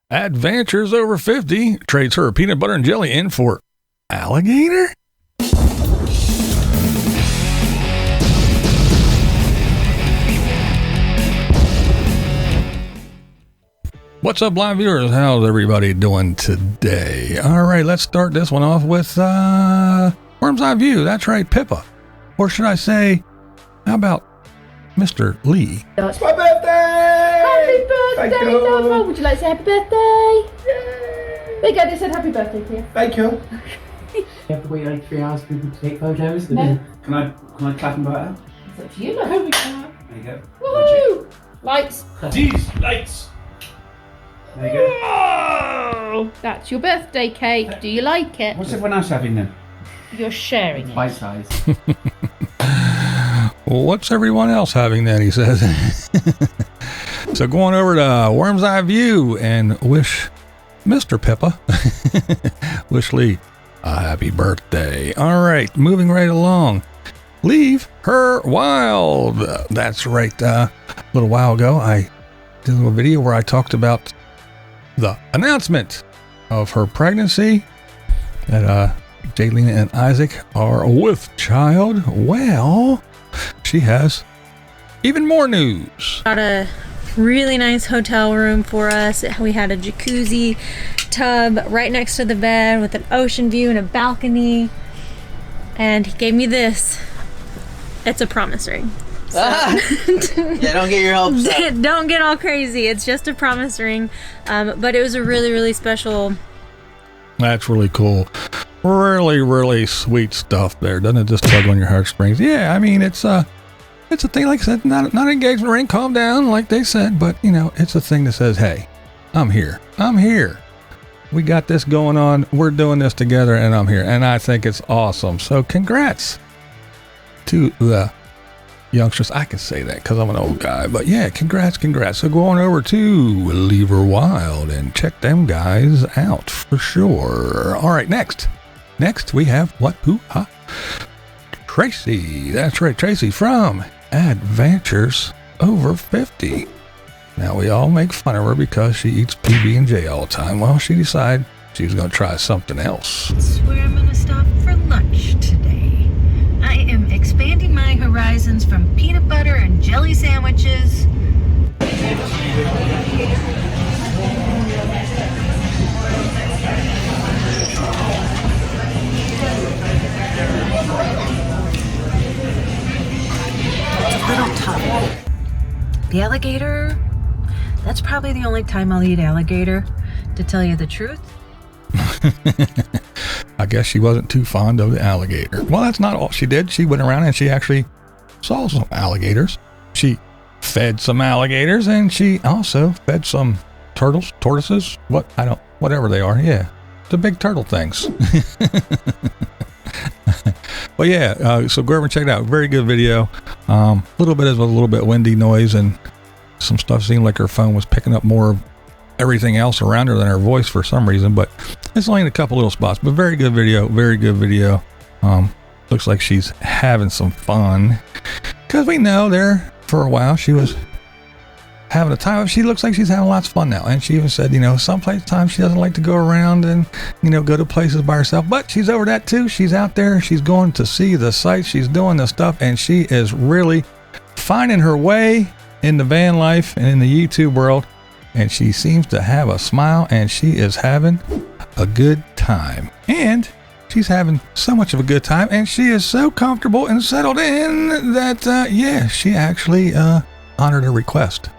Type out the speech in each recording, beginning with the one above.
Ad-van-tures Over 50 trades her peanut butter and jelly in for alligator? What's up, live viewers? How's everybody doing today? All right, let's start this one off with Worm's Eye View. That's right, Pippa. Or should I say, how about Mr. Lee? It's my birthday! Happy birthday, Thank you. Dad! Would you like to say happy birthday? Yay! There you go, they said happy birthday to you. Thank you. You have to wait like 3 hours for people to take photos. No. Can I clap and buy it? It's up to you, no, we can't. There you go. Woohoo! Lights. Jeez, lights. There you go. Oh, that's your birthday cake. Do you like it? What's everyone else having then? You're sharing it. Bite size. Well, what's everyone else having then, he says. So going over to Worm's Eye View and wish Mr. Pippa, wish Lee a happy birthday. All right, moving right along. Leave her wild. That's right. A little while ago, I did a little video where I talked about the announcement of her pregnancy, that Jaylene and Isaac are with child. Well, she has even more news. Got a really nice hotel room for us. We had a jacuzzi tub right next to the bed with an ocean view and a balcony. And he gave me this. It's a promise ring. So. Yeah, don't get your hopes up. Don't get all crazy. It's just a promise ring. But it was a really, really special. That's really cool. Really, really sweet stuff there. Doesn't it just tug on your heartstrings? Yeah, I mean, it's a thing, like I said, not an engagement ring, calm down, like they said, but, you know, it's a thing that says, hey, I'm here. We got this going on. We're doing this together, and I'm here. And I think it's awesome. So congrats to the youngsters. I can say that because I'm an old guy, but yeah, congrats. So go on over to Leave Her Wild and check them guys out for sure. All right, next we have Tracey. That's right, Tracey from Ad-van-tures Over 50. Now we all make fun of her because she eats PB&J all the time. Well, she decided she was going to try something else. That's where I'm going to stop for lunch today. I am expanding my horizons from peanut butter and jelly sandwiches. Little tough. The alligator, that's probably the only time I'll eat alligator, to tell you the truth. I guess she wasn't too fond of the alligator. Well, that's not all she did. She went around and she actually saw some alligators. She fed some alligators, and she also fed some tortoises, whatever they are. Yeah, the big turtle things. Well, yeah, so go over and check it out. Very good video. A little bit windy noise, and some stuff seemed like her phone was picking up more of everything else around her than her voice for some reason, but it's only in a couple little spots. But very good video. Looks like she's having some fun, because we know there for a while she was having a time. She looks like she's having lots of fun now, and she even said, you know, sometimes she doesn't like to go around and, you know, go to places by herself, but she's over that too. She's out there, she's going to see the sights, she's doing the stuff, and she is really finding her way in the van life and in the YouTube world, and she seems to have a smile, and she is having a good time, and she's having so much of a good time, and she is so comfortable and settled in that she actually honored a request.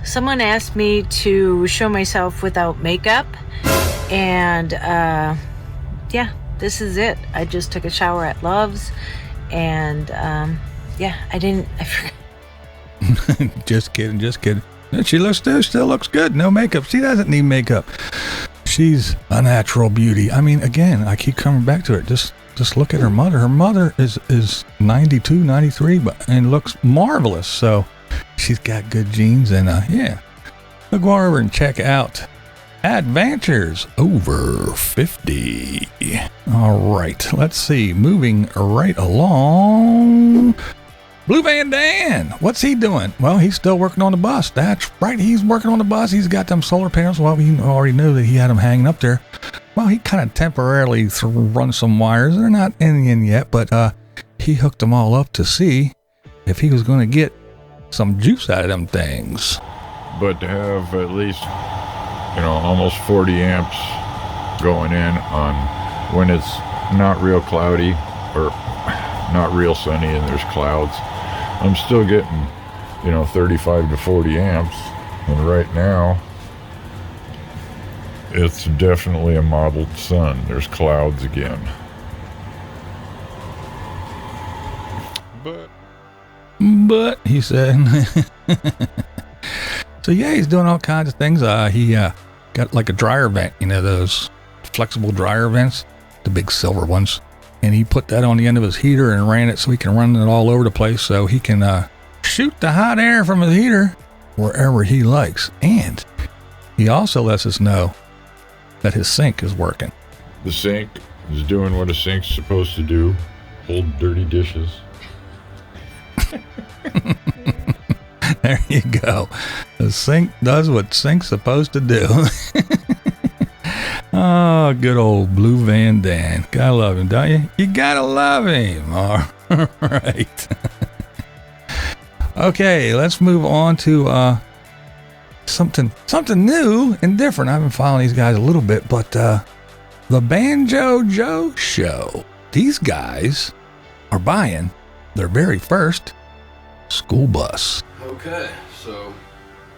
Someone asked me to show myself without makeup, and this is it. I just took a shower at Love's, and I forgot. Just kidding. She still looks good. No makeup. She doesn't need makeup. She's a natural beauty. I mean, again, I keep coming back to it. Just look at her mother. Her mother is 92, 93, and looks marvelous. So she's got good genes, and we'll go over and check out Ad-van-tures Over 50. All right, let's see. Moving right along. Blue Van Dan, what's he doing? Well, he's still working on the bus. That's right, he's working on the bus. He's got them solar panels. Well, we already knew that he had them hanging up there. Well, he kind of temporarily run some wires. They're not in yet, but he hooked them all up to see if he was going to get some juice out of them things. But to have at least, almost 40 amps going in on when it's not real cloudy or not real sunny and there's clouds, I'm still getting, 35 to 40 amps. And right now, it's definitely a mottled sun. There's clouds again. But he said, so yeah, he's doing all kinds of things. He got like a dryer vent, those flexible dryer vents, the big silver ones. And he put that on the end of his heater and ran it so he can run it all over the place so he can shoot the hot air from his heater wherever he likes. And he also lets us know that his sink is working. The sink is doing what a sink's supposed to do, hold dirty dishes. There you go. The sink does what sink's supposed to do. Oh, good old Blue Van Dan. Gotta love him, don't you? You gotta love him. All right. Okay, let's move on to something new and different. I've been following these guys a little bit, but the Banjo Joe Show. These guys are buying their very first school bus. Okay, so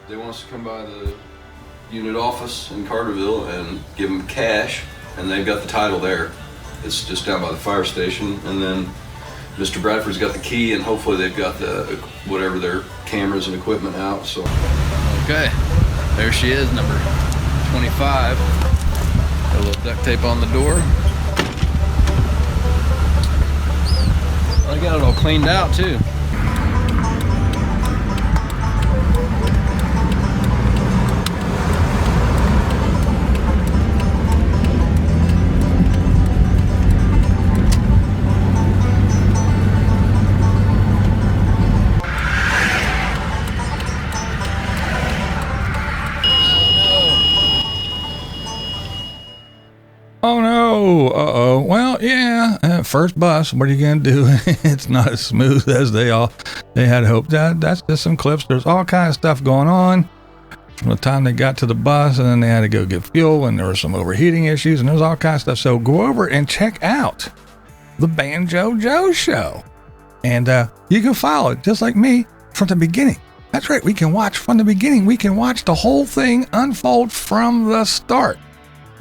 they want us to come by the unit office in Carterville and give them cash, and they've got the title there. It's just down by the fire station, and then Mr. Bradford's got the key, and hopefully they've got the whatever their cameras and equipment out. So okay, there she is, number 25. Got a little duct tape on the door. I got it all cleaned out too. Oh no, uh-oh. Well, yeah, first bus, what are you gonna do? It's not as smooth as they had hoped. That's just some clips. There's all kinds of stuff going on from the time they got to the bus, and then they had to go get fuel, and there were some overheating issues, and there's all kinds of stuff. So go over and check out the Banjo Joe Show. And you can follow it, just like me, from the beginning. That's right, we can watch from the beginning. We can watch the whole thing unfold from the start.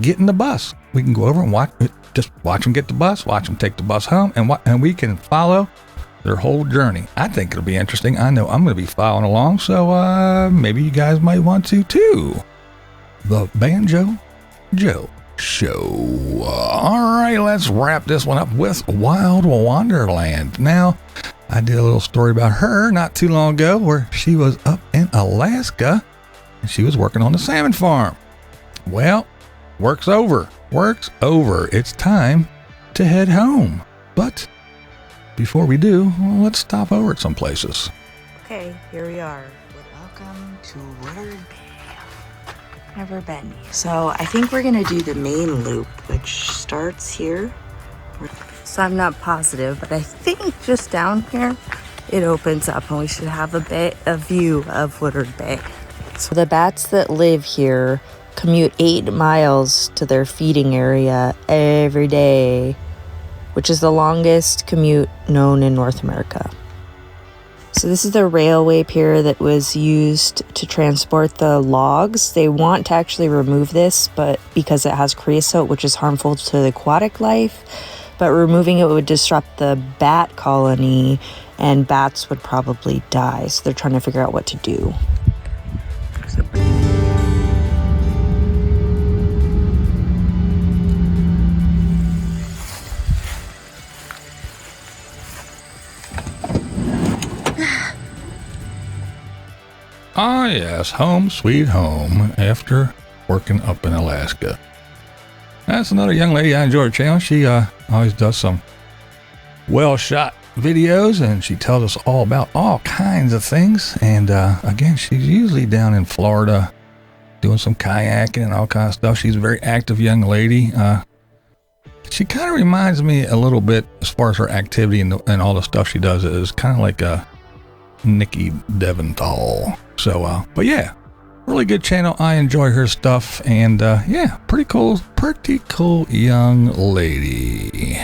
Get in the bus. We can go over and watch them get the bus, watch them take the bus home, and we can follow their whole journey. I think it'll be interesting. I know I'm going to be following along, so maybe you guys might want to too. The Banjo Joe Show. All right, let's wrap this one up with Wild Wanderland. Now, I did a little story about her not too long ago where she was up in Alaska and she was working on the salmon farm. Well, work's over. It's time to head home. But before we do, let's stop over at some places. Okay, here we are. Welcome to Woodard Bay. Never been. So I think we're gonna do the main loop, which starts here. So I'm not positive, but I think just down here it opens up and we should have a view of Woodard Bay. So the bats that live here commute 8 miles to their feeding area every day, which is the longest commute known in North America. So this is the railway pier that was used to transport the logs. They want to actually remove this, but because it has creosote, which is harmful to the aquatic life, but removing it would disrupt the bat colony and bats would probably die. So they're trying to figure out what to do. Ah, yes, home sweet home after working up in Alaska. That's another young lady I enjoy her channel. She always does some well-shot videos, and she tells us all about all kinds of things. And again, she's usually down in Florida doing some kayaking and all kinds of stuff. She's a very active young lady. She kind of reminds me a little bit, as far as her activity and all the stuff she does, is kind of like a Nikki Deventhal. So, but yeah, really good channel. I enjoy her stuff, and yeah, pretty cool young lady.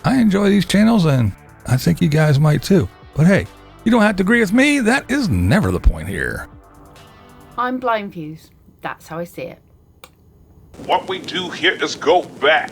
I enjoy these channels, and I think you guys might too. But hey, you don't have to agree with me. That is never the point here. I'm blind views. That's how I see it. What we do here is go back.